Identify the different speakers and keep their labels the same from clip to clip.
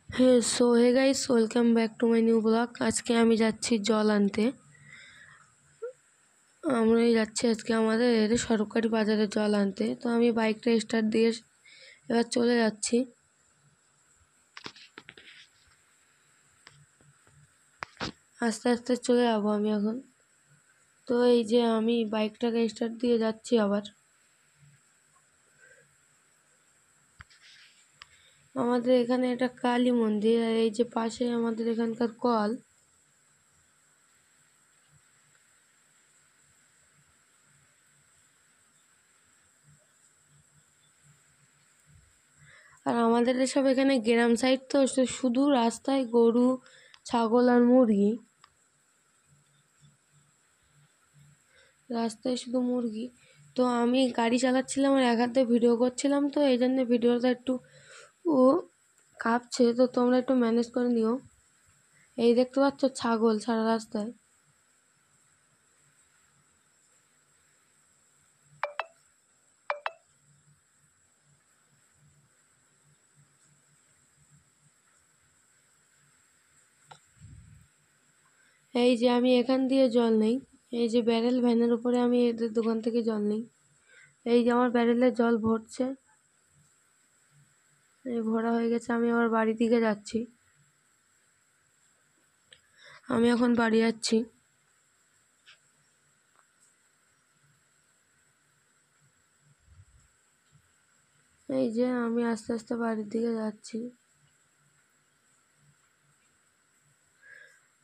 Speaker 1: Hey guys, welcome back to my new blog. আজকে আমি যাচ্ছি জল আনতে। আমরাই যাচ্ছি আজকে আমাদের সরকারি বাজারে জল আনতে। তো আমি বাইকটা স্টার্ট দিয়ে এবার চলে যাচ্ছি। আস্তে আস্তে চলে যাবো আমি এখন। তো এই যে আমি বাইকটাকে স্টার্ট দিয়ে যাচ্ছি আবার। আমাদের এখানে একটা কালী মন্দির, আর এই যে পাশে আমাদের এখানকার কল। আর আমাদের এসব এখানে গ্রাম সাইড, তো শুধু রাস্তায় গরু, ছাগল আর মুরগি। রাস্তায় শুধু মুরগি। তো আমি গাড়ি চালাচ্ছিলাম আর এক হাতে ভিডিও করছিলাম, তো এই জন্য ভিডিওটা একটু কাঁপছে, তো তোমরা একটু ম্যানেজ করে নিও। এই দেখতে পাচ্ছ ছাগল সারা রাস্তায়। এই যে আমি এখান দিয়ে জল নেই, এই যে ব্যারেল ভ্যানের উপরে আমি এদের দোকান থেকে জল নেই। এই যে আমার ব্যারেলে জল ভরছে, এই ভরা হয়ে গেছে। আমি আমার বাড়ি দিকে যাচ্ছি। আমি এখন বাড়ি যাচ্ছি। এই যে আমি আস্তে আস্তে বাড়ির দিকে যাচ্ছি।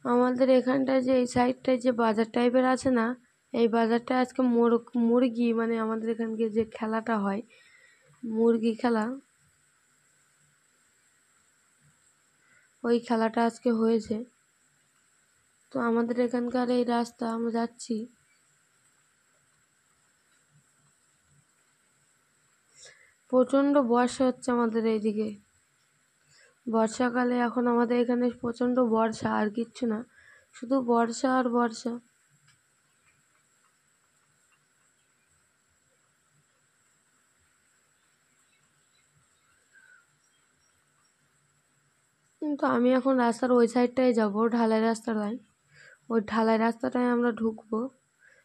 Speaker 1: আমাদের এখানটায় যে এই সাইডটায় যে বাজার টাইপের আছে না, এই বাজারটা আজকে মুরগি, মানে আমাদের এখানকে যে খেলাটা হয় মুরগি খেলা, ওই খেলাটা আজকে হয়েছে। তো আমাদের এখানকার এই রাস্তা আমরা যাচ্ছি। প্রচণ্ড বর্ষা হচ্ছে আমাদের এইদিকে। বর্ষাকালে এখন আমাদের এখানে প্রচণ্ড বর্ষা, আর কিচ্ছু না, শুধু বর্ষা আর বর্ষা। কিন্তু আমি এখন রাস্তার ওই সাইডটায় যাবো, ঢালাই রাস্তাটায়। ওই ঢালাই রাস্তাটায় আমরা ঢুকবো।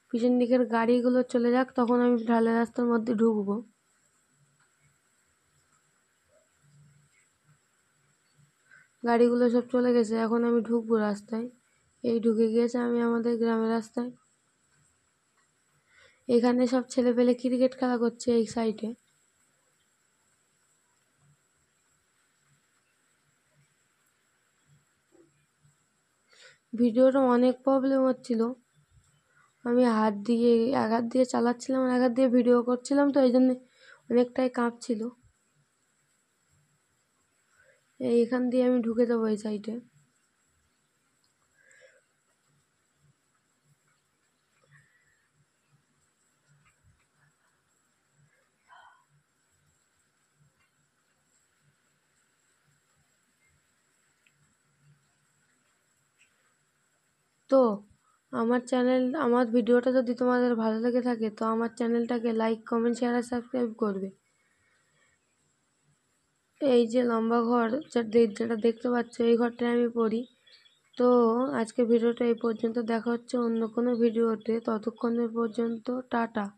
Speaker 1: পিছন দিকের গাড়িগুলো চলে যাক, তখন আমি ঢালাই রাস্তার মধ্যে ঢুকবো। গাড়িগুলো সব চলে গেছে, এখন আমি ঢুকবো রাস্তায়। এই ঢুকে গিয়েছে আমি আমাদের গ্রামের রাস্তায়। এখানে সব ছেলেপেলে ক্রিকেট খেলা করছে এই সাইডে। ভিডিওটা অনেক প্রবলেম হচ্ছিল। আমি এক হাত দিয়ে চালাচ্ছিলাম আর এক হাত দিয়ে ভিডিও করছিলাম, তো এই জন্য অনেকটাই কাঁপছিল। এইখান দিয়ে আমি ঢুকে যাবো এই সাইডে। তো আমার ভিডিওটা যদি তোমাদের ভালো লেগে থাকে, তো আমার চ্যানেলটাকে লাইক, কমেন্ট, শেয়ার আর সাবস্ক্রাইব করবে। এই যে লম্বা ঘর যেটা দেখতে পাচ্ছ, এই ঘরটায় আমি পড়ি। তো আজকে ভিডিওটা এই পর্যন্ত, দেখা হচ্ছে অন্য কোনো ভিডিওতে। ততক্ষণের পর্যন্ত টাটা।